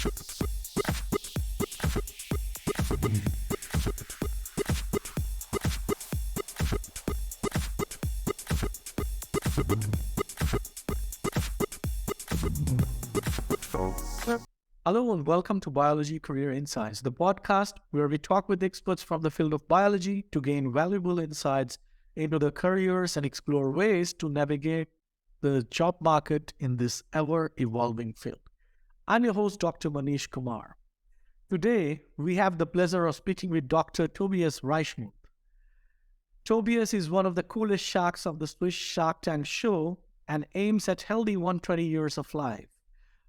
Hello and welcome to Biology Career Insights, the podcast where we talk with experts from the field of biology to gain valuable insights into their careers and explore ways to navigate the job market in this ever-evolving field. I'm your host, Dr. Manish Kumar. Today, we have the pleasure of speaking with Dr. Tobias Reichmuth. Tobias is one of the coolest sharks of the Swiss SharkTank show and aims at healthy 120 years of life.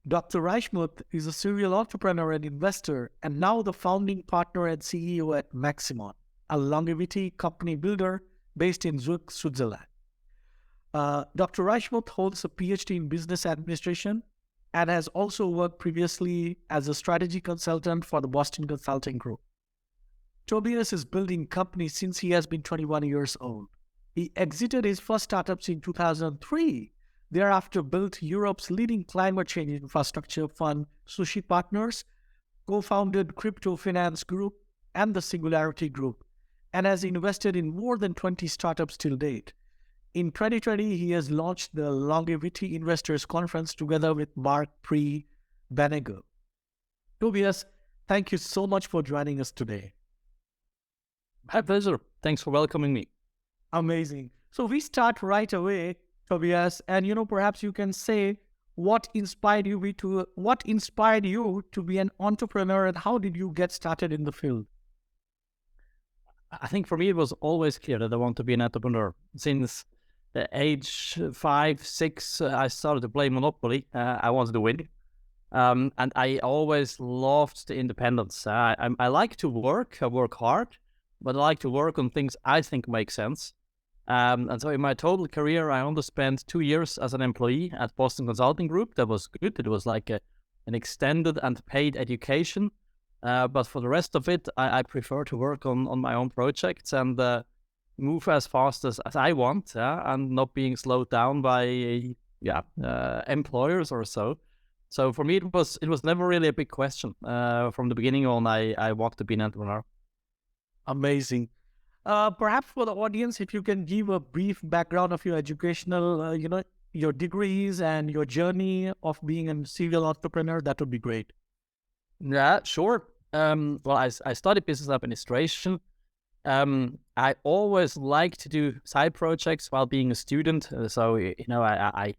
Dr. Reichmuth is a serial entrepreneur and investor, and now the founding partner and CEO at Maximon, a longevity company builder based in Zurich, Switzerland. Dr. Reichmuth holds a PhD in business administration and has also worked previously as a strategy consultant for the Boston Consulting Group. Tobias is building companies since he has been 21 years old. He exited his first startups in 2003. Thereafter built Europe's leading climate change infrastructure fund, SUSI Partners, co-founded Crypto Finance Group and the Singularity Group, and has invested in more than 20 startups till date. In 2020, he has launched the Longevity Investors Conference together with Marc P, Bernegger. Tobias, thank you so much for joining us today. My pleasure. Thanks for welcoming me. Amazing. So we start right away, Tobias, and perhaps you can say what inspired you to be an entrepreneur and how did you get started in the field? I think for me it was always clear that I want to be an entrepreneur. Since the age 5, 6, I started to play Monopoly. I wanted to win, and I always loved the independence. I like to work. I work hard, but I like to work on things I think make sense. And so in my total career, I only spent 2 years as an employee at Boston Consulting Group. That was good. It was like an extended and paid education. But for the rest of it, I prefer to work on my own projects and move as fast as I want, and not being slowed down by employers or so. So for me, it was never really a big question. From the beginning on, I wanted to be an entrepreneur. Amazing. Perhaps for the audience, if you can give a brief background of your educational, your degrees and your journey of being a serial entrepreneur, that would be great. Yeah, sure. Well, I studied business administration. I always liked to do side projects while being a student. So, I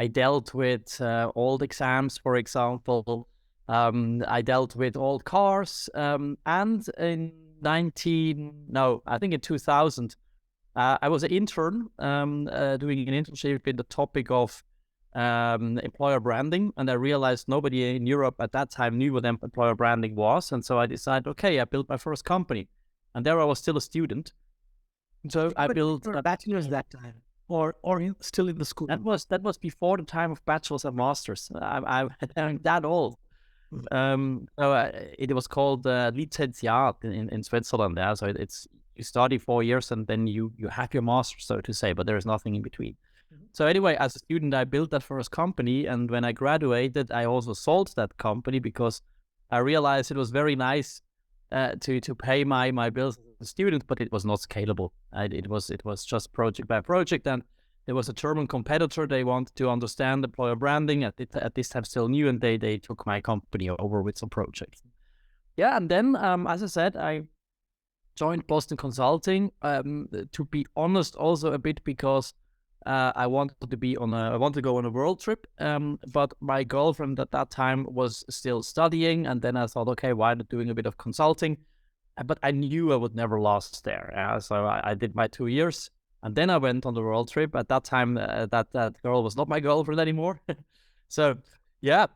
dealt with old exams, for example. I dealt with old cars, and in 2000, I was an intern doing an internship in the topic of employer branding, and I realized nobody in Europe at that time knew what employer branding was, and so I decided, okay, I built my first company, and there I was still a student. So I built a bachelor's that time, or still in the school. That was before the time of bachelor's and masters. I'm that old. It was called Lizenziat in Switzerland. Yeah, so it's you study 4 years and then you have your master's, so to say, but there is nothing in between. Mm-hmm. So anyway, as a student, I built that first company, and when I graduated, I also sold that company because I realized it was very nice to pay my bills as a student, but it was not scalable. It was just project by project, and there was a German competitor. They wanted to understand employer branding at this time still new, and they took my company over with some projects. Yeah, and then as I said, I joined Boston Consulting. To be honest, also a bit because I wanted to go on a world trip. But my girlfriend at that time was still studying, and then I thought, okay, why not doing a bit of consulting? But I knew I would never last there. So I did my 2 years. And then I went on the world trip. At that time, that girl was not my girlfriend anymore. So, yeah,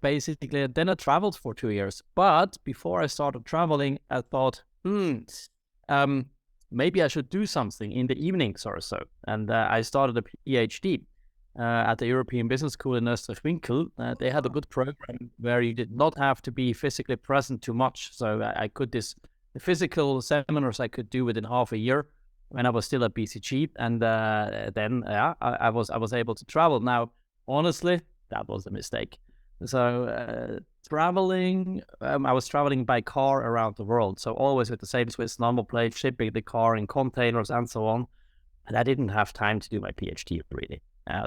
basically, then I traveled for 2 years. But before I started traveling, I thought, maybe I should do something in the evenings or so. And I started a PhD at the European Business School in Österreich-Winkel. They had a good program where you did not have to be physically present too much. So the physical seminars I could do within half a year when I was still at BCG, and then I was able to travel. Now, honestly, that was a mistake. So traveling, I was traveling by car around the world. So always with the same Swiss number plate, shipping the car in containers and so on. And I didn't have time to do my PhD really.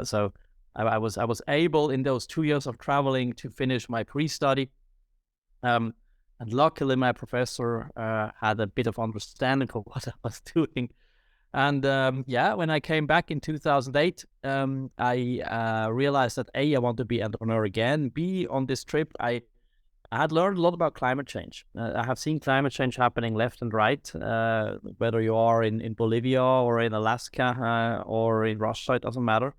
So I was able in those 2 years of traveling to finish my pre-study. And luckily my professor had a bit of understanding of what I was doing. And when I came back in 2008, I realized that A, I want to be an entrepreneur again. B, on this trip, I had learned a lot about climate change. I have seen climate change happening left and right, whether you are in Bolivia or in Alaska or in Russia, it doesn't matter.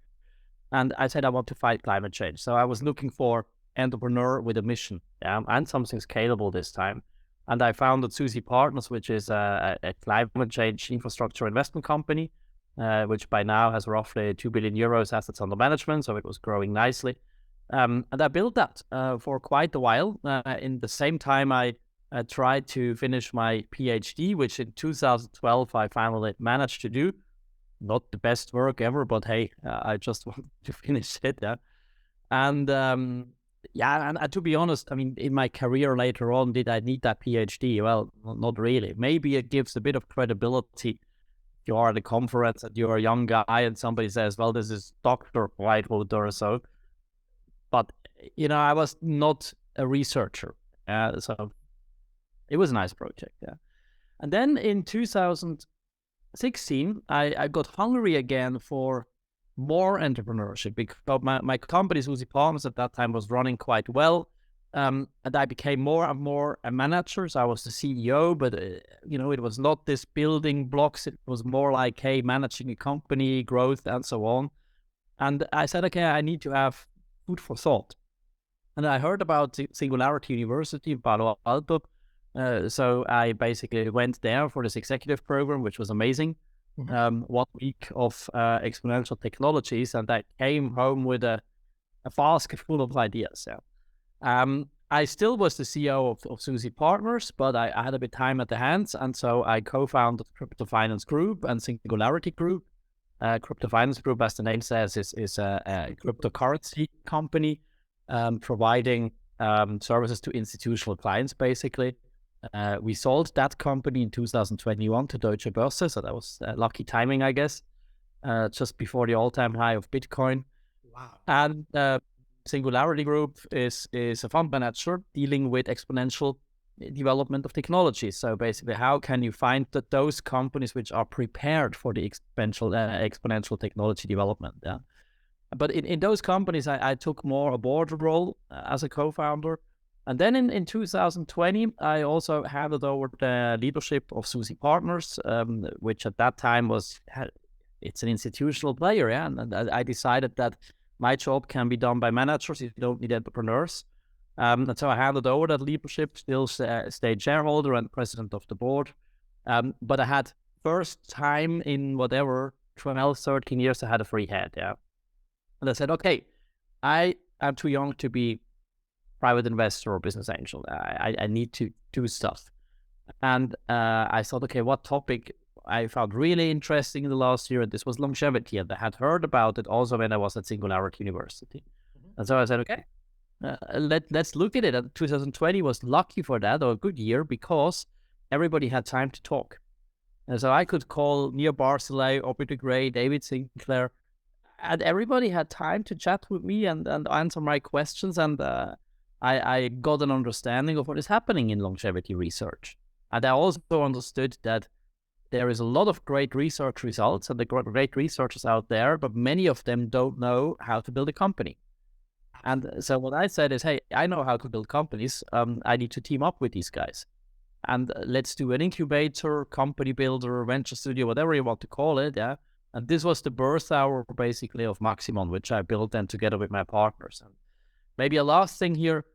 And I said, I want to fight climate change. So I was looking for entrepreneur with a mission, and something scalable this time. And I founded SUSI Partners, which is a climate change infrastructure investment company, which by now has roughly 2 billion euros assets under management. So it was growing nicely. And I built that for quite a while. In the same time, I tried to finish my PhD, which in 2012 I finally managed to do. Not the best work ever, but hey, I just wanted to finish it. And to be honest, I mean, in my career later on, did I need that PhD? Well, not really. Maybe it gives a bit of credibility. You are at a conference and you're a young guy and somebody says, well, this is Dr. Whitewood or so. But, I was not a researcher. So it was a nice project. And then in 2016, I got hungry again for more entrepreneurship because my company, SUSI Partners, at that time was running quite well. And I became more and more a manager. So I was the CEO, but, it was not this building blocks. It was more like, hey, managing a company, growth, and so on. And I said, okay, I need to have food for thought. And I heard about Singularity University in Palo Alto. So I basically went there for this executive program, which was amazing. 1 week of exponential technologies, and I came home with a basket full of ideas. I still was the CEO of SUSI Partners, but I had a bit of time at the hands, and so I co-founded Crypto Finance Group and Singularity Group. Crypto Finance Group, as the name says, is a cryptocurrency company providing services to institutional clients, basically. We sold that company in 2021 to Deutsche Börse, so that was lucky timing, I guess, just before the all-time high of Bitcoin. Wow. And Singularity Group is a fund manager dealing with exponential development of technology. So basically, how can you find those companies which are prepared for the exponential technology development? But in those companies, I took more a board role as a co-founder. And then in 2020, I also handed over the leadership of SUSI Partners, which at that time it's an institutional player. And I decided that my job can be done by managers. You don't need entrepreneurs. And so I handed over that leadership, still stayed shareholder and president of the board. But I had first time in 12, 13 years, I had a free head. And I said, okay, I am too young to be private investor or business angel. I need to do stuff. And I thought, okay, what topic I found really interesting in the last year? This was longevity. And I had heard about it also when I was at Singularity University. And so I said, okay, let's look at it. And 2020 was lucky for that, or a good year, because everybody had time to talk. And so I could call Neil Barcelay, Aubrey de Grey, David Sinclair, and everybody had time to chat with me and answer my questions. And I got an understanding of what is happening in longevity research. And I also understood that there is a lot of great research results and the great researchers out there, but many of them don't know how to build a company. And so what I said is, hey, I know how to build companies. I need to team up with these guys. And let's do an incubator, company builder, venture studio, whatever you want to call it. And this was the birth hour, basically, of Maximon, which I built then together with my partners. And maybe a last thing here,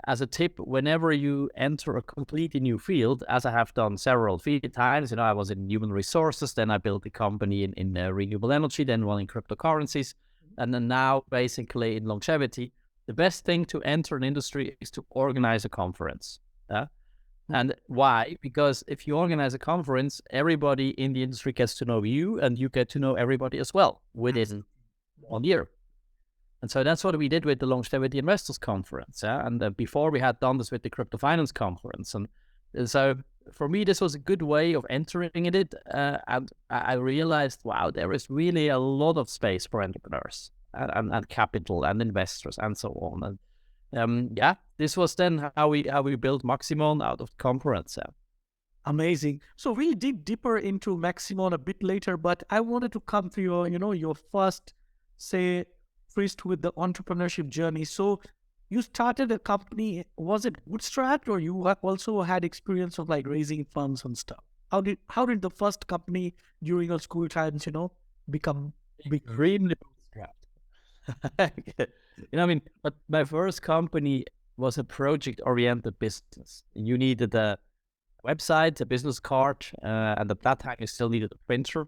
as a tip, whenever you enter a completely new field, as I have done several times, I was in human resources, then I built a company in renewable energy, then one in cryptocurrencies, and then now basically in longevity, the best thing to enter an industry is to organize a conference. And why? Because if you organize a conference, everybody in the industry gets to know you, and you get to know everybody as well within 1 year. And so that's what we did with the Longevity Investors Conference. Yeah? And before we had done this with the Crypto Finance Conference. And so for me, this was a good way of entering in it. And I realized, wow, there is really a lot of space for entrepreneurs and capital and investors and so on. And this was then how we built Maximon out of the conference. Yeah. Amazing. So we'll dig deeper into Maximon a bit later, but I wanted to come to your first, say, first with the entrepreneurship journey. So you started a company, was it bootstrapped, or you also had experience of like raising funds and stuff? How did the first company during your school times, become big? Extremely bootstrapped. But my first company was a project-oriented business. You needed a website, a business card, and at that time you still needed a printer.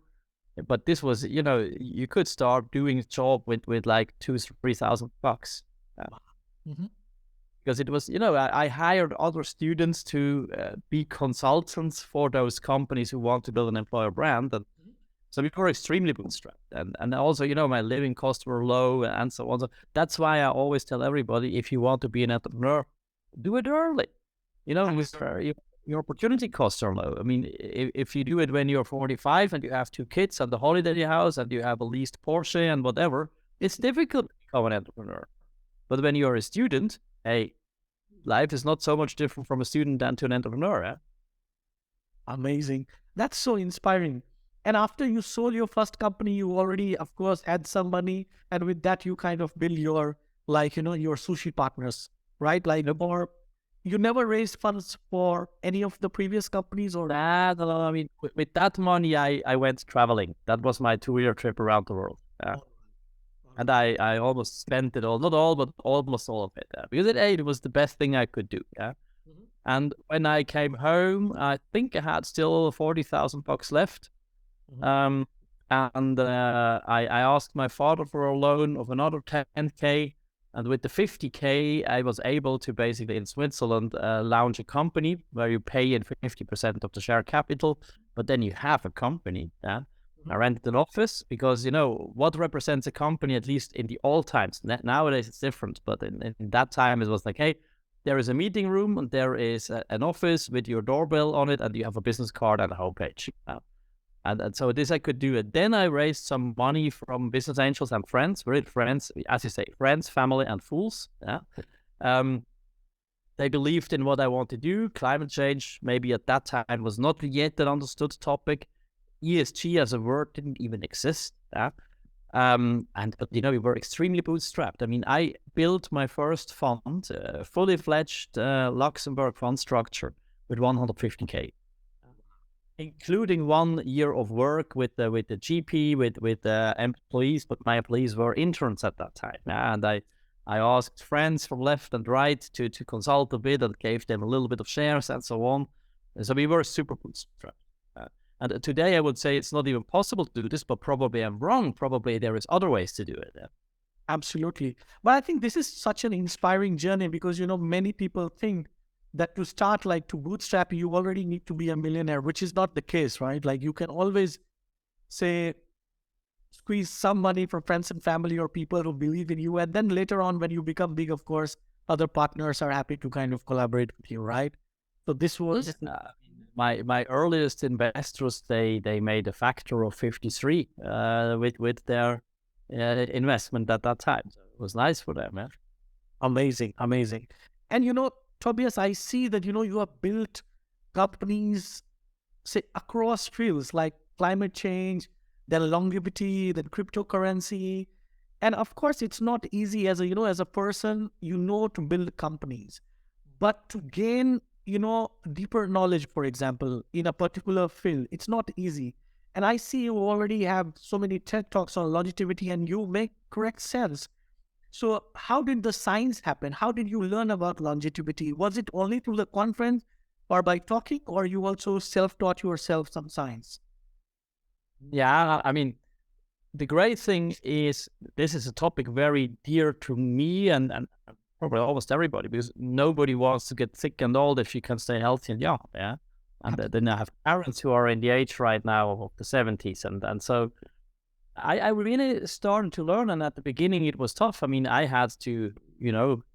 But this was, you could start doing a job with like $2,000-3,000. Because it was, I hired other students to be consultants for those companies who want to build an employer brand. And so we were extremely bootstrapped. And also, my living costs were low and so on. So that's why I always tell everybody, if you want to be an entrepreneur, do it early. Your opportunity costs are low. I mean, if you do it when you're 45 and you have 2 kids and the holiday house and you have a leased Porsche and whatever, it's difficult to become an entrepreneur. But when you're a student, hey, life is not so much different from a student than to an entrepreneur. Eh? Amazing. That's so inspiring. And after you sold your first company, you already, of course, had some money. And with that, you kind of build your, your SUSI Partners, right? Or you never raised funds for any of the previous companies or? No. I mean, with that money, I went traveling. That was my 2-year trip around the world. And I almost spent it all, not all, but almost all of it. Because it was the best thing I could do. Yeah. And when I came home, I think I had still $40,000 left. And I asked my father for a loan of another 10K. And with the 50K, I was able to basically in Switzerland launch a company where you pay in 50% of the share capital, but then you have a company. Yeah? I rented an office because, what represents a company, at least in the old times. Nowadays it's different, but in that time it was like, hey, there is a meeting room and there is an office with your doorbell on it and you have a business card and a homepage. And so this I could do. And then I raised some money from business angels and friends, as you say, friends, family, and fools. Yeah. They believed in what I want to do. Climate change, maybe at that time, was not yet an understood topic. ESG as a word didn't even exist. Yeah. But we were extremely bootstrapped. I mean, I built my first fund, fully fledged Luxembourg fund structure with 150K. Including 1 year of work with the GP, with employees, but my employees were interns at that time. And I asked friends from left and right to consult a bit and gave them a little bit of shares and so on. And so we were super bootstrapped. And today I would say it's not even possible to do this, but probably I'm wrong. Probably there is other ways to do it. Yeah. Absolutely. But I think this is such an inspiring journey because, many people think that to start, to bootstrap, you already need to be a millionaire, which is not the case, right? You can always say, squeeze some money from friends and family or people who believe in you. And then later on, when you become big, of course, other partners are happy to kind of collaborate with you, right? So this was... My earliest investors, they made a factor of 53 with their investment at that time. So it was nice for them. Yeah? Amazing. And Tobias, I see that, you have built companies, say, across fields like climate change, then longevity, then cryptocurrency. And of course, it's not easy as a person, to build companies. But to gain, deeper knowledge, for example, in a particular field, it's not easy. And I see you already have so many TED Talks on longevity and you make correct sense. So how did the science happen? How did you learn about longevity? Was it only through the conference or by talking, or you also self-taught yourself some science? Yeah, I mean, the great thing is this is a topic very dear to me and probably almost everybody, because nobody wants to get sick and old if you can stay healthy and young. Yeah. And then I have parents who are in the age right now of the 70s. And so I really started to learn, and at the beginning it was tough. I mean, I had to,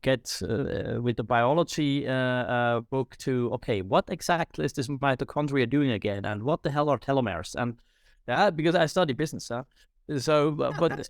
get with the biology book to, okay, what exactly is this mitochondria doing again, and what the hell are telomeres? And because I study business, so but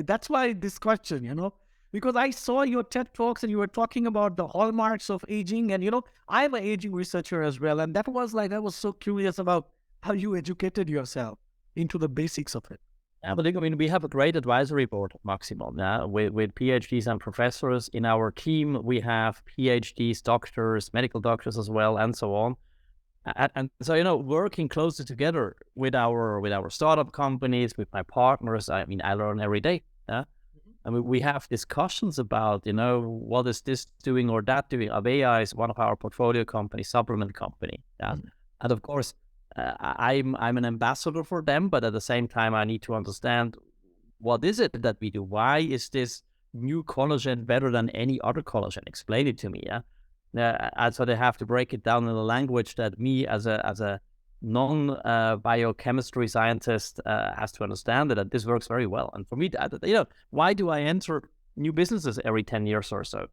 that's why this question, because I saw your TED Talks and you were talking about the hallmarks of aging, and I'm an aging researcher as well, and that was like I was so curious about how you educated yourself into the basics of it. Yeah, but I mean, we have a great advisory board at Maximon, with PhDs and professors. In our team, we have PhDs, doctors, medical doctors as well, and so on. And so, working closer together with our startup companies, with my partners, I mean, I learn every day. Yeah. I mean, we have discussions about, what is this doing or that doing. Avea is one of our portfolio companies, supplement company. Yeah. And of course, I'm an ambassador for them, but at the same time, I need to understand what is it that we do. Why is this new collagen better than any other collagen? Explain it to me. Yeah. And so they have to break it down in a language that me as a non-biochemistry scientist has to understand it, and this works very well. And for me, why do I enter new businesses every 10 years or so?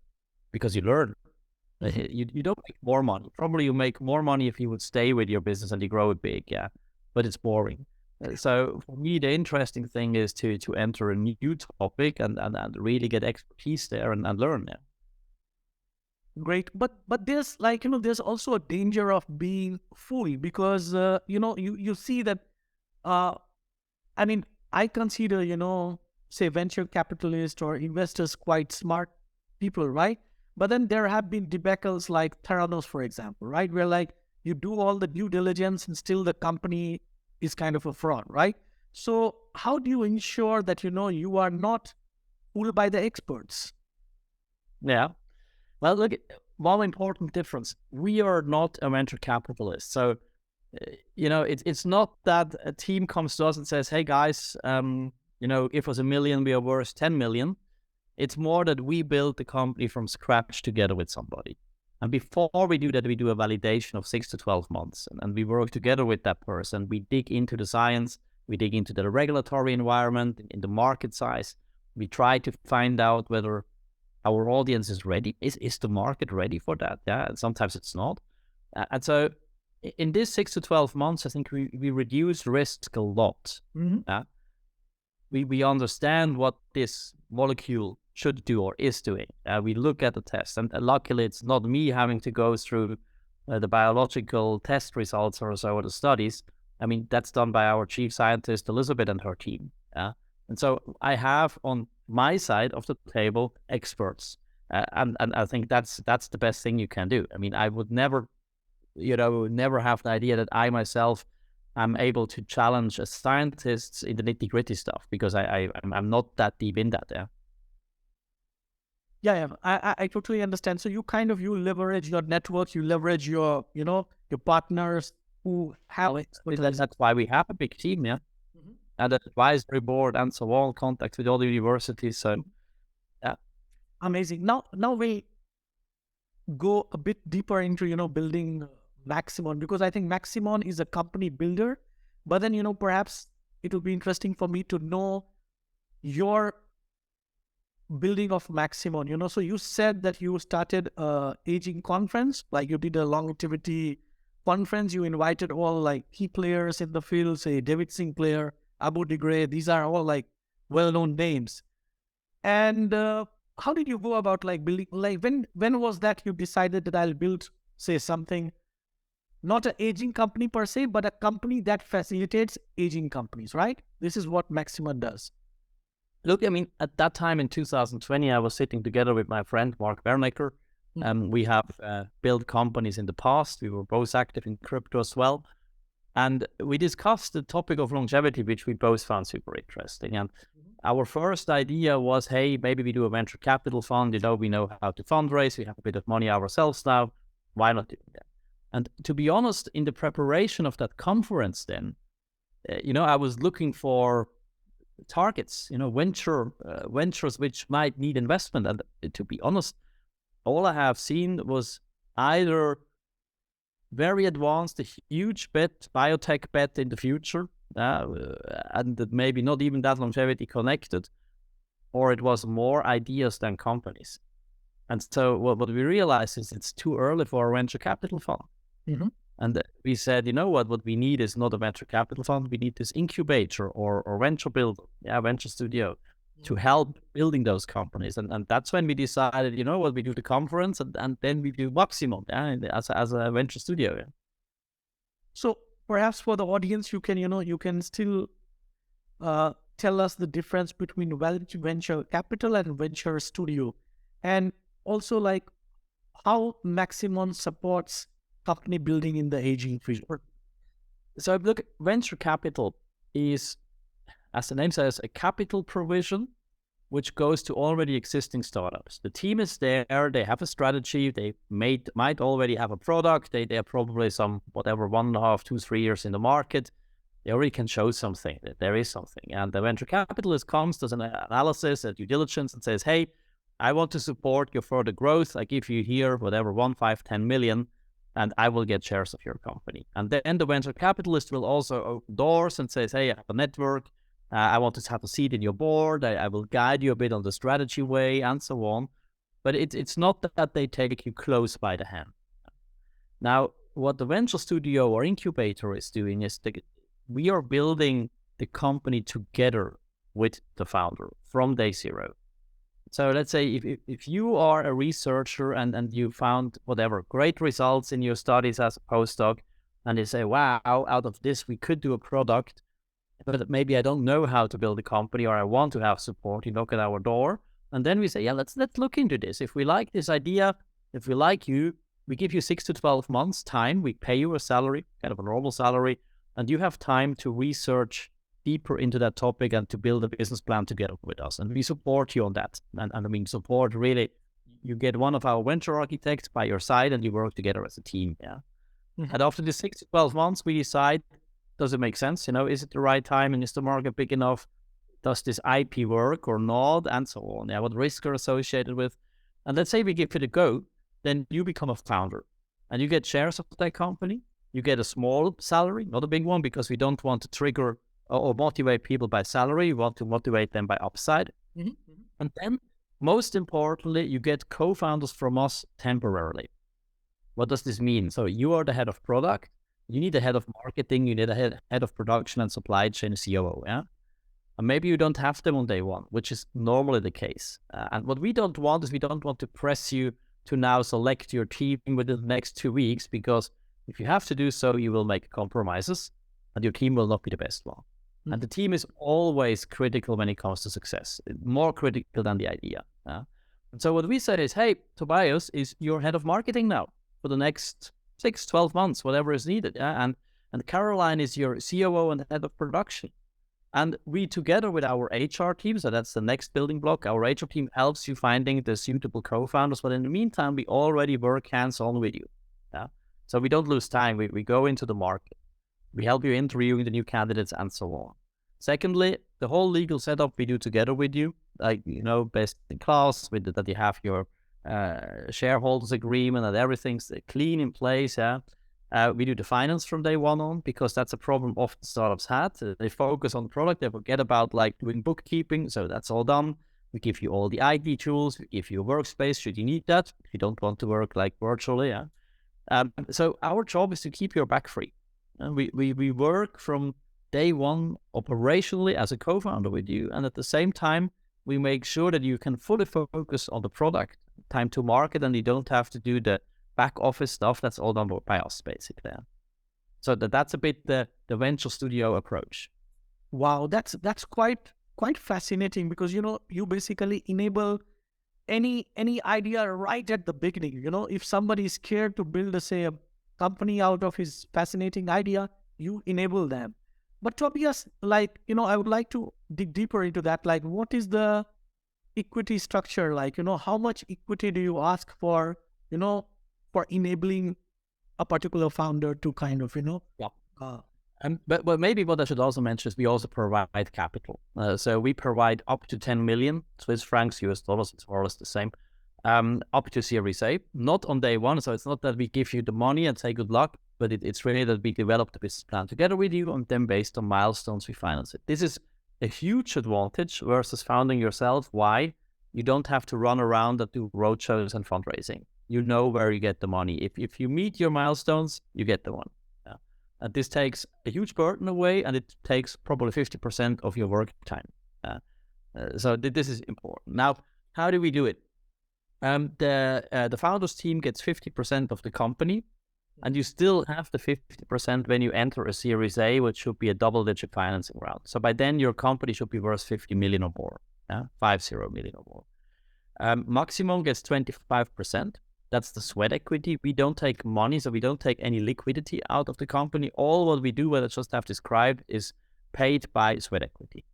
Because you learn. You don't make more money. Probably you make more money if you would stay with your business and you grow it big, but it's boring. So for me, the interesting thing is to enter a new topic and really get expertise there and learn there. Great, but there's there's also a danger of being fooled, because you see that I mean, I consider say venture capitalists or investors quite smart people, right? But then there have been debacles like Theranos, for example, right? Where like you do all the due diligence and still the company is kind of a fraud, right? So how do you ensure that you are not fooled by the experts? Yeah. Well, look, one important difference. We are not a venture capitalist. So, it's not that a team comes to us and says, hey, guys, if it was $1 million, we are worth 10 million. It's more that we build the company from scratch together with somebody. And before we do that, we do a validation of 6 to 12 months. And we work together with that person. We dig into the science. We dig into the regulatory environment, in the market size. We try to find out whether our audience is ready. Is the market ready for that? Yeah, and sometimes it's not. And so in this 6 to 12 months, I think we reduce risk a lot. Mm-hmm. We understand what this molecule should do or is doing. We look at the test, and luckily it's not me having to go through the biological test results or so, or the studies. I mean, that's done by our chief scientist, Elizabeth, and her team. And so I have on my side of the table experts, and I think that's the best thing you can do. I mean, I would never have the idea that I myself am able to challenge a scientist in the nitty gritty stuff, because I'm not that deep in that. Yeah, I totally understand. So you leverage your network, you leverage your partners who have expertise. That's why we have a big team, Mm-hmm. And an advisory board and so on, contact with all the universities. So, yeah. Amazing. Now we go a bit deeper into building Maximon, because I think Maximon is a company builder. But then perhaps it will be interesting for me to know your building of Maximon. So you said that you started a aging conference, like you did a longevity conference. You invited all like key players in the field, say David Sinclair, Abu Degree. These are all like well-known names. And how did you go about like building? Like when was that you decided that I'll build, say, something, not an aging company per se, but a company that facilitates aging companies, right? This is what Maximon does. Look, I mean, at that time in 2020, I was sitting together with my friend Marc Bernegger. We have built companies in the past. We were both active in crypto as well. And we discussed the topic of longevity, which we both found super interesting. And our first idea was, hey, maybe we do a venture capital fund. We know how to fundraise. We have a bit of money ourselves now. Why not do that? And to be honest, in the preparation of that conference then, I was looking for targets, ventures which might need investment. And to be honest, all I have seen was either very advanced, a huge bet, biotech bet in the future, and that maybe not even that longevity connected, or it was more ideas than companies. And so what we realized is it's too early for a venture capital fund. Mm-hmm. And we said, you know what we need is not a venture capital fund. We need this incubator or venture builder, venture studio, to help building those companies. And that's when we decided, you know what, we do the conference and then we do Maximon as a venture studio. Yeah. So perhaps for the audience, you can still tell us the difference between venture capital and venture studio, and also like how Maximon supports company building in the aging field. So look, venture capital is, as the name says, a capital provision which goes to already existing startups. The team is there, they have a strategy, they might already have a product, they are probably some, 1.5, 2, 3 years in the market. They already can show something, that there is something. And the venture capitalist comes, does an analysis, a due diligence, and says, hey, I want to support your further growth. I give you here, 1, 5, 10 million, and I will get shares of your company. And then the venture capitalist will also open doors and says, hey, I have a network. I want to have a seat in your board. I will guide you a bit on the strategy way and so on. But it's not that they take you close by the hand. Now, what the venture studio or incubator is doing is we are building the company together with the founder from day zero. So let's say if you are a researcher and you found great results in your studies as a postdoc, and you say, wow, out of this we could do a product, but maybe I don't know how to build a company or I want to have support, you knock at our door. And then we say, yeah, let's look into this. If we like this idea, if we like you, we give you 6 to 12 months time. We pay you a salary, kind of a normal salary, and you have time to research deeper into that topic and to build a business plan together with us. And we support you on that. And I mean, support really, you get one of our venture architects by your side and you work together as a team. Yeah. Mm-hmm. And after the 6 to 12 months, we decide, does it make sense? Is it the right time? And is the market big enough? Does this IP work or not? And so on. Yeah, what risks are associated with? And let's say we give it a go, then you become a founder and you get shares of that company. You get a small salary, not a big one, because we don't want to trigger or motivate people by salary. We want to motivate them by upside. Mm-hmm. And then, most importantly, you get co-founders from us temporarily. What does this mean? So you are the head of product. You need a head of marketing, you need a head of production and supply chain, COO, yeah? And maybe you don't have them on day one, which is normally the case. And what we don't want is we don't want to press you to now select your team within the next 2 weeks, because if you have to do so, you will make compromises and your team will not be the best one. Mm-hmm. And the team is always critical when it comes to success, more critical than the idea. Yeah? And so what we say is, hey, Tobias is your head of marketing now for the next 6, 12 months, whatever is needed. Yeah? And Caroline is your COO and head of production. And we, together with our HR team, so that's the next building block, our HR team helps you finding the suitable co-founders. But in the meantime, we already work hands-on with you. Yeah? So we don't lose time. We go into the market. We help you interviewing the new candidates and so on. Secondly, the whole legal setup we do together with you, like, best in class, with that you have your shareholders agreement and everything's clean in place. Yeah, we do the finance from day one on, because that's a problem often startups had. They focus on the product, they forget about doing bookkeeping. So that's all done. We give you all the IT tools. We give you a workspace should you need that. If you don't want to work virtually. Yeah. So our job is to keep your back free. And we work from day one operationally as a co-founder with you, and at the same time we make sure that you can fully focus on the product, time to market, and you don't have to do the back office stuff. That's all done by us, basically. So that's a bit the venture studio approach. Wow, that's quite fascinating, because you basically enable any idea right at the beginning. If somebody is scared to build a company out of his fascinating idea, you enable them. But Tobias, I would like to dig deeper into that. What is the equity structure? How much equity do you ask for, for enabling a particular founder to kind of, Yeah. But maybe what I should also mention is we also provide capital. So we provide up to 10 million Swiss francs, US dollars, it's more or less the same, up to Series A, not on day one. So it's not that we give you the money and say good luck. but it's really that we develop the business plan together with you, and then based on milestones, we finance it. This is a huge advantage versus founding yourself. Why? You don't have to run around and do roadshows and fundraising. You know where you get the money. If you meet your milestones, you get the one. Yeah. And this takes a huge burden away, and it takes probably 50% of your work time. So this is important. Now, how do we do it? The founders team gets 50% of the company, and you still have the 50% when you enter a Series A, which should be a double-digit financing round. So by then, your company should be worth 50 million or more, 50 million or more. Maximon gets 25%. That's the sweat equity. We don't take money, so we don't take any liquidity out of the company. All what we do, what I just have described, is paid by sweat equity.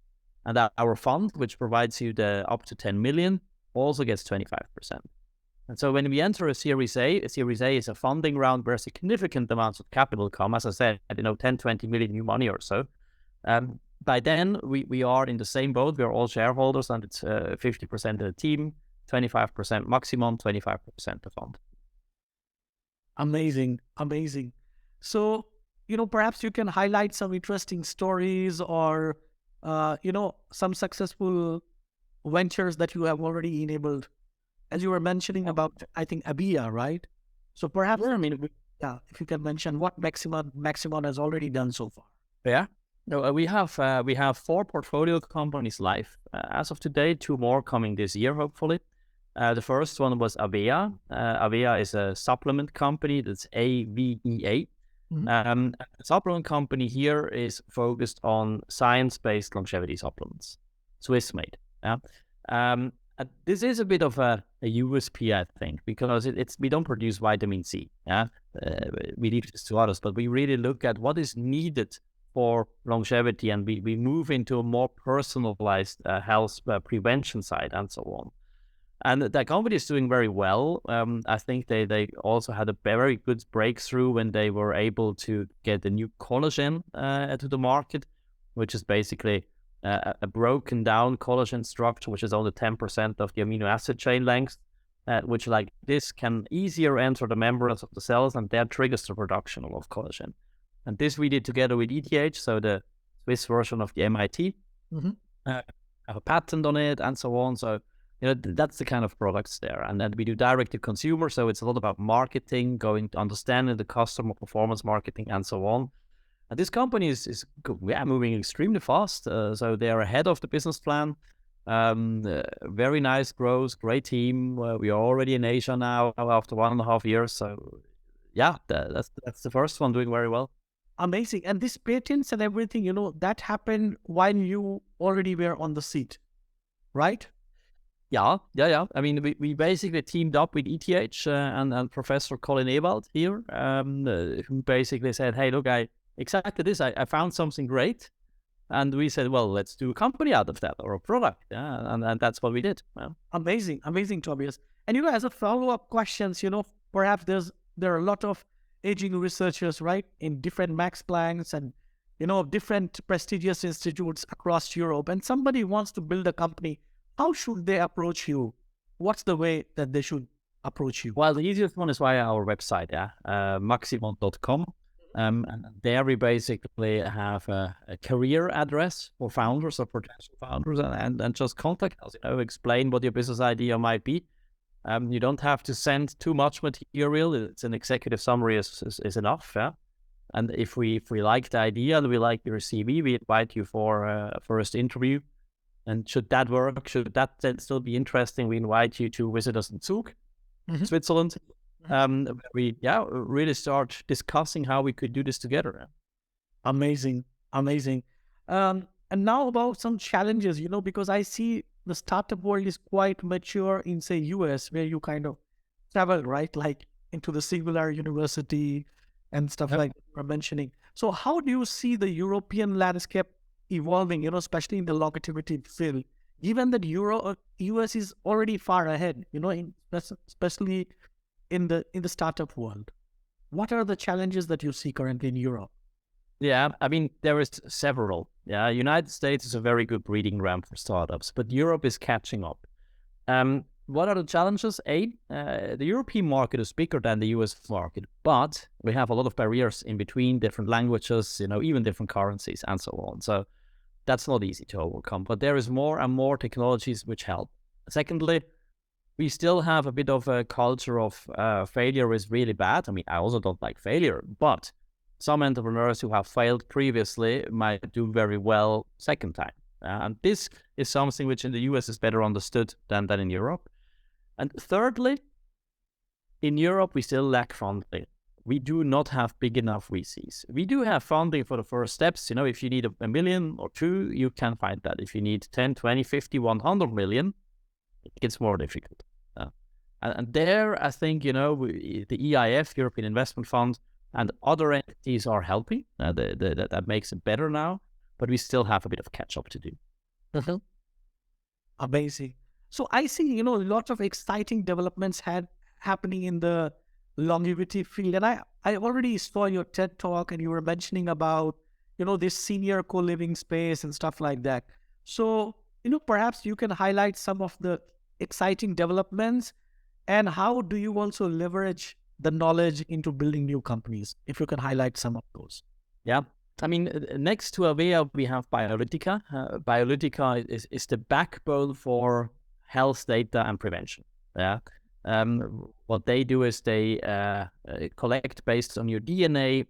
And our fund, which provides you the up to 10 million, also gets 25%. And so when we enter a Series A is a funding round where significant amounts of capital come, as I said, 10, 20 million new money or so. By then, we are in the same boat. We are all shareholders, and it's 50% of the team, 25% Maximon, 25% the fund. Amazing. So, perhaps you can highlight some interesting stories or, some successful ventures that you have already enabled. As you were mentioning about, I think, ABIA, right? So perhaps, if you can mention what Maximon has already done so far. Yeah. No, we have 4 portfolio companies live. As of today, 2 more coming this year, hopefully. The first one was ABIA. ABIA is a supplement company. That's AVEA. Mm-hmm. The supplement company here is focused on science-based longevity supplements, Swiss-made. Yeah. This is a bit of a USP, I think, because we don't produce vitamin C. Yeah, we leave this to others, but we really look at what is needed for longevity, and we move into a more personalized health prevention side and so on. And that company is doing very well. I think they also had a very good breakthrough when they were able to get a new collagen to the market, which is basically a broken down collagen structure, which is only 10% of the amino acid chain length, which like this can easier enter the membranes of the cells, and that triggers the production of collagen. And this we did together with ETH, so the Swiss version of the MIT. Mm-hmm. Have a patent on it and so on. So, that's the kind of products there. And then we do direct to consumer. So it's a lot about marketing, going to understanding the customer, performance marketing, and so on. And this company is moving extremely fast. So they are ahead of the business plan. Very nice growth, great team. We are already in Asia now after 1.5 years. So yeah, that's the first one doing very well. Amazing. And these patents and everything, that happened while you already were on the seat, right? Yeah. I mean, we basically teamed up with ETH and Professor Colin Ewald here, who basically said, hey, look, exactly this. I found something great. And we said, well, let's do a company out of that, or a product. Yeah, and that's what we did. Yeah. Amazing, Tobias. And as a follow-up questions, perhaps there are a lot of aging researchers, right, in different Max Plancks and, different prestigious institutes across Europe. And somebody wants to build a company. How should they approach you? What's the way that they should approach you? Well, the easiest one is via our website, maximon.com. And there we basically have a career address for founders or potential founders, and just contact us, explain what your business idea might be. You don't have to send too much material. It's an executive summary is enough. Yeah. And if we like the idea and we like your CV, we invite you for a first interview. And should that work, should that then still be interesting, we invite you to visit us in Zug, Switzerland. Where we really start discussing how we could do this together. Amazing. And now about some challenges, because I see the startup world is quite mature in, say, US, where you kind of travel, right, like into the Singularity University and stuff like you're mentioning. So how do you see the European landscape evolving, especially in the longevity field, given that US is already far ahead, especially in the startup world? What are the challenges that you see currently in Europe? Yeah, I mean, there is several. Yeah, United States is a very good breeding ground for startups, but Europe is catching up. what are the challenges? The European market is bigger than the US market, but we have a lot of barriers in between, different languages, even different currencies and so on. So that's not easy to overcome, but there is more and more technologies which help. Secondly, we still have a bit of a culture of failure is really bad. I mean, I also don't like failure, but some entrepreneurs who have failed previously might do very well second time. And this is something which in the US is better understood than in Europe. And thirdly, in Europe, we still lack funding. We do not have big enough VCs. We do have funding for the first steps. If you need a million or two, you can find that. If you need 10, 20, 50, 100 million, it gets more difficult. And there, I think, the EIF, European Investment Fund, and other entities are helping. That makes it better now, but we still have a bit of catch up to do. Mm-hmm. Amazing. So I see, lots of exciting developments happening in the longevity field. And I already saw your TED talk, and you were mentioning about, this senior co-living space and stuff like that. So, perhaps you can highlight some of the exciting developments, and how do you also leverage the knowledge into building new companies? If you can highlight some of those. Yeah. I mean, next to Avea, we have Biologyca. Biologyca is the backbone for health data and prevention. Yeah. What they do is they collect based on your DNA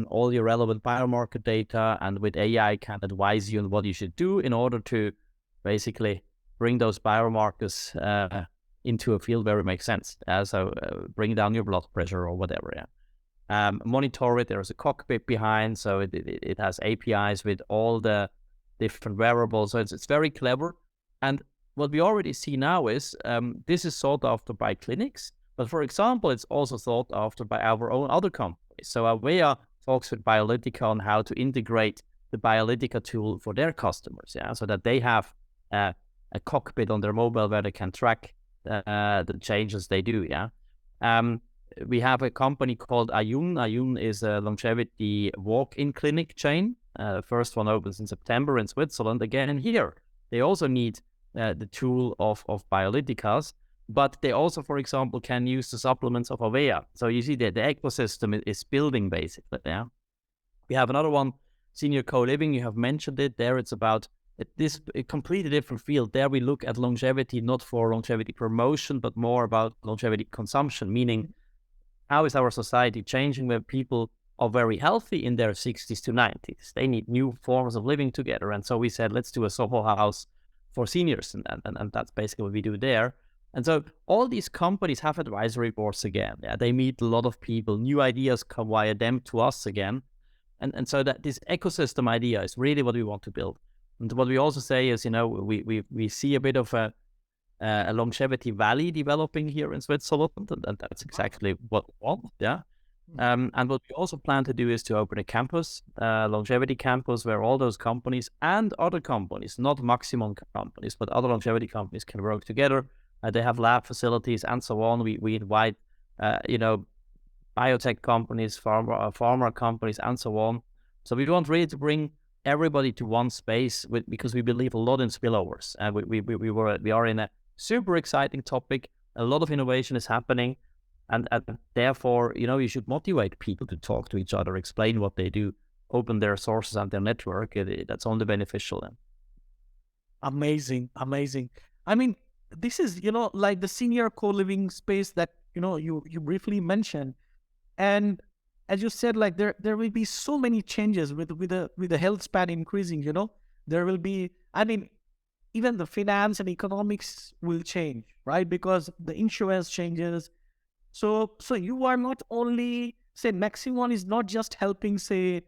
all your relevant biomarker data, and with AI can advise you on what you should do in order to basically bring those biomarkers into a field where it makes sense. So bring down your blood pressure or whatever. Yeah. Monitor it. There's a cockpit behind, so it has APIs with all the different wearables. So it's very clever. And what we already see now is this is sought after by clinics, but for example, it's also sought after by our own other companies. So Avea talks with Biologyca on how to integrate the Biologyca tool for their customers, so that they have a cockpit on their mobile where they can track the changes they do. We have a company called Ayun. Ayun is a longevity walk-in clinic chain. First one opens in September in Switzerland. Again, here, they also need the tool of Biologyca's, but they also, for example, can use the supplements of Avea. So you see that the ecosystem is building, basically. Yeah. We have another one, senior co-living. You have mentioned it. There it's about a completely different field. There we look at longevity, not for longevity promotion, but more about longevity consumption, meaning how is our society changing when people are very healthy in their 60s to 90s? They need new forms of living together. And so we said, let's do a Soho house for seniors. And that's basically what we do there. And so all these companies have advisory boards again. Yeah, they meet a lot of people. New ideas come via them to us again. And so that this ecosystem idea is really what we want to build. And what we also say is, we see a bit of a longevity valley developing here in Switzerland, and that's exactly what we want. Yeah. And what we also plan to do is to open a campus, longevity campus, where all those companies and other companies, not Maximon companies, but other longevity companies can work together. They have lab facilities and so on. We invite, biotech companies, pharma companies, and so on. So we want really to bring everybody to one space because we believe a lot in spillovers. And we are in a super exciting topic. A lot of innovation is happening. And therefore, you should motivate people to talk to each other, explain what they do, open their sources and their network. That's only beneficial then. Amazing. I mean, this is, like the senior co-living space that, you briefly mentioned. And as you said, like there will be so many changes with the health span increasing, there will be, even the finance and economics will change, right? Because the insurance changes. So you are not only, say, Maximon is not just helping, say,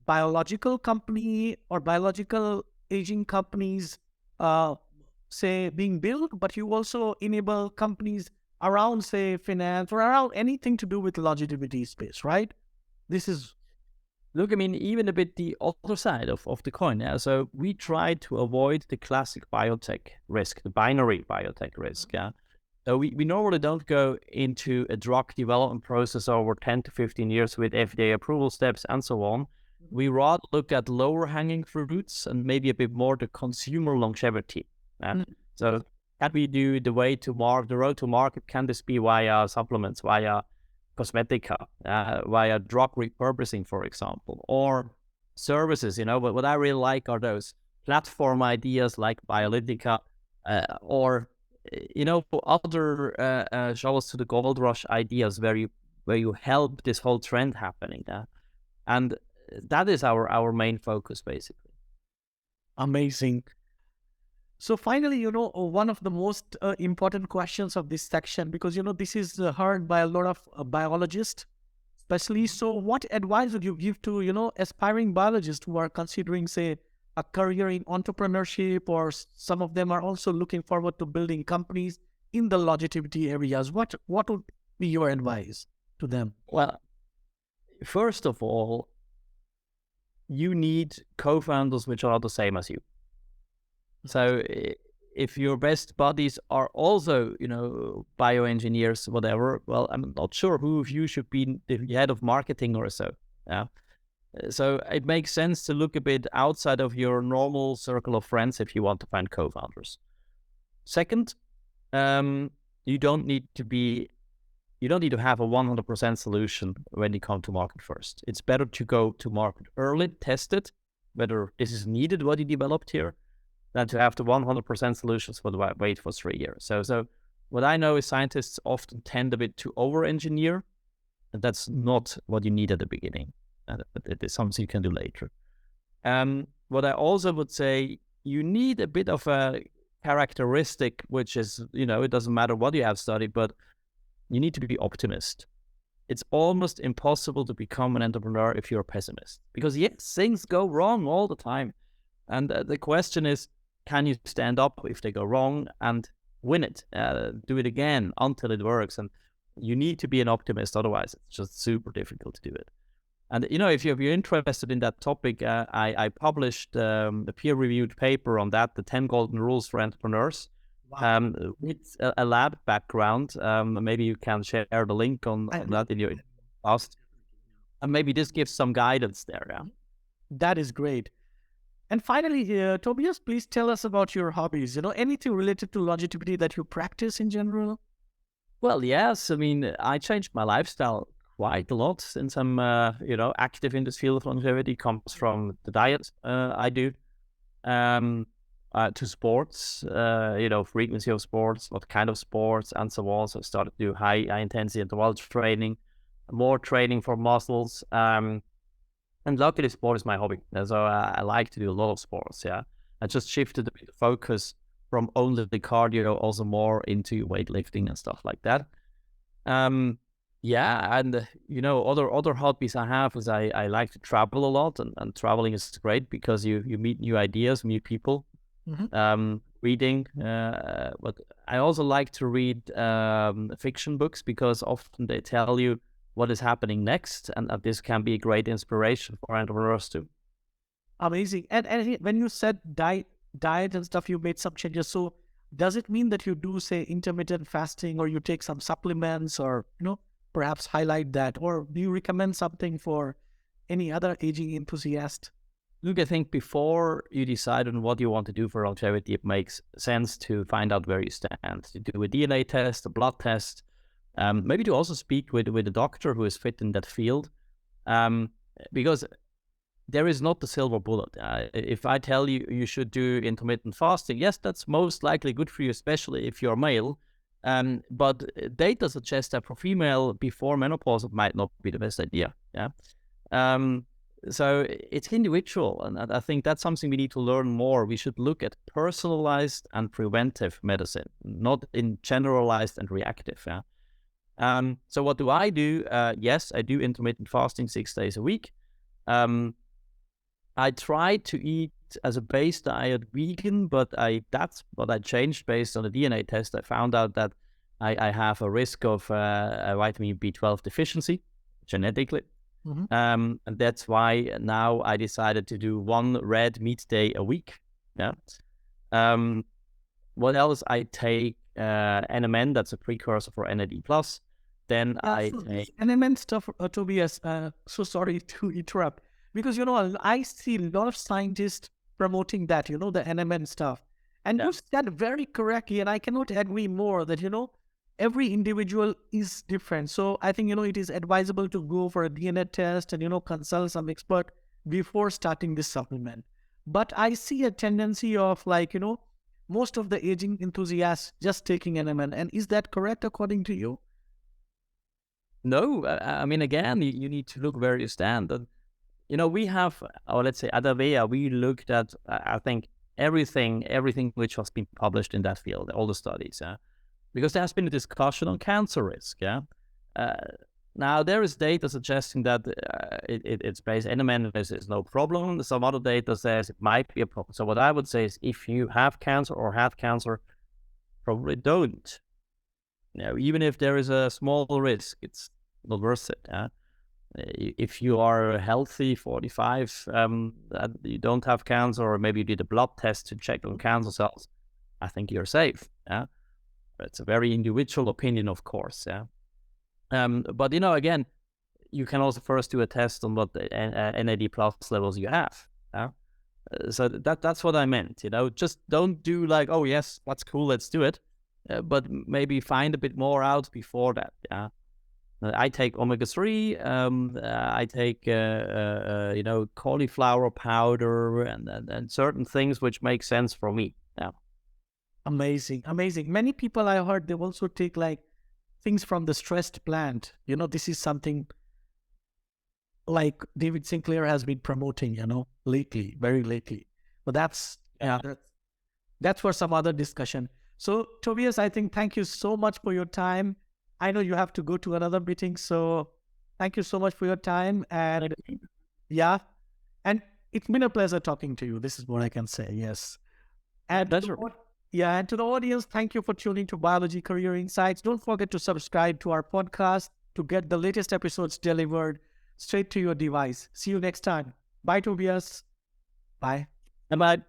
biological company or biological aging companies, say, being built, but you also enable companies around, say, finance or around anything to do with longevity space, right? This is... Look, even a bit the other side of the coin. Yeah? So we try to avoid the classic biotech risk, the binary biotech risk. Yeah. So we normally don't go into a drug development process over 10 to 15 years with FDA approval steps and so on. We rather look at lower hanging fruits and maybe a bit more the consumer longevity. Yeah? So can we do the road to market? Can this be via supplements, via cosmetica, via drug repurposing, for example, or services? But what I really like are those platform ideas like Biologica, or other shovels to the gold rush ideas where you help this whole trend happening. And that is our main focus, basically. Amazing. So finally, one of the most important questions of this section, because, this is heard by a lot of biologists, especially. So what advice would you give to, aspiring biologists who are considering, say, a career in entrepreneurship, or some of them are also looking forward to building companies in the longevity areas? What would be your advice to them? Well, first of all, you need co-founders which are the same as you. So if your best buddies are also, bioengineers, whatever, well, I'm not sure who of you should be the head of marketing or so. Yeah. So it makes sense to look a bit outside of your normal circle of friends if you want to find co-founders. Second, you don't need to have a 100% solution when you come to market first. It's better to go to market early, test it, whether this is needed, what you developed here, than to have the 100% solutions for the wait for 3 years. So what I know is scientists often tend a bit to over-engineer, and that's not what you need at the beginning. It is something you can do later. What I also would say, you need a bit of a characteristic, which is, it doesn't matter what you have studied, but you need to be optimist. It's almost impossible to become an entrepreneur if you're a pessimist, because yes, things go wrong all the time. And the question is, can you stand up if they go wrong and win it, do it again until it works? And you need to be an optimist, otherwise it's just super difficult to do it. And if you're interested in that topic, I published a peer-reviewed paper on that, the 10 golden rules for entrepreneurs. Wow. With a lab background. Maybe you can share the link on that in your post, and maybe this gives some guidance there. Yeah, that is great. And finally, Tobias, please tell us about your hobbies. Anything related to longevity that you practice in general? Well, yes. I mean, I changed my lifestyle quite a lot since I'm, active in this field of longevity. Comes from the diet I do, to sports, frequency of sports, what kind of sports, and so on. So I started to do high intensity interval training, more training for muscles. And luckily, sport is my hobby. So I like to do a lot of sports. Yeah, I just shifted a bit of focus from only the cardio, also more into weightlifting and stuff like that. Yeah, and other hobbies I have is I like to travel a lot, and traveling is great because you meet new ideas, new people. Mm-hmm. Reading, but I also like to read fiction books because often they tell you what is happening next, and this can be a great inspiration for entrepreneurs too. Amazing. And when you said diet and stuff, you made some changes. So does it mean that you do, say, intermittent fasting, or you take some supplements, or perhaps highlight that, or do you recommend something for any other aging enthusiast? Look, I think before you decide on what you want to do for longevity, it makes sense to find out where you stand. To do a DNA test, a blood test, maybe to also speak with a doctor who is fit in that field, because there is not the silver bullet. If I tell you you should do intermittent fasting, yes, that's most likely good for you, especially if you're male. But data suggests that for female before menopause, it might not be the best idea. Yeah. So it's individual, and I think that's something we need to learn more. We should look at personalized and preventive medicine, not in generalized and reactive. Yeah. So what do I do? Yes, I do intermittent fasting 6 days a week. I try to eat as a base diet vegan, but that's what I changed based on a DNA test. I found out that I have a risk of a vitamin B12 deficiency genetically. Mm-hmm. And that's why now I decided to do one red meat day a week. Yeah. What else? I take NMN, that's a precursor for NAD+. Then I take NMN stuff, Tobias. So sorry to interrupt, because I see a lot of scientists promoting that, the NMN stuff. And Yeah. you said very correctly, and I cannot agree more that, every individual is different. So I think, it is advisable to go for a DNA test and, consult some expert before starting this supplement. But I see a tendency of most of the aging enthusiasts just taking NMN. And is that correct according to you? No, I mean, again, you need to look where you stand. And, we have, or let's say at Avea, we looked at, I think, everything which has been published in that field, all the studies, because there has been a discussion on cancer risk. Now there is data suggesting that it's based NMN is no problem. Some other data says it might be a problem. So what I would say is, if you have cancer or had cancer, probably don't. Even if there is a small risk, it's not worth it. If you are healthy, 45, you don't have cancer, or maybe you did a blood test to check on cancer cells, I think you're safe. It's a very individual opinion, of course. But again, you can also first do a test on what the NAD plus levels you have. So that's what I meant. Just don't do like, oh yes, that's cool, let's do it. But maybe find a bit more out before that. I take omega-3. I take cauliflower powder and certain things which make sense for me. Amazing. Many people I heard, they also take like things from the stressed plant. This is something like David Sinclair has been promoting, lately, very lately. But that's for some other discussion. So Tobias, I think thank you so much for your time. I know you have to go to another meeting, so thank you so much for your time. And and it's been a pleasure talking to you. This is what I can say. Yes. And pleasure. And to the audience, thank you for tuning to Biology Career Insights. Don't forget to subscribe to our podcast to get the latest episodes delivered straight to your device. See you next time. Bye, Tobias. Bye. Bye.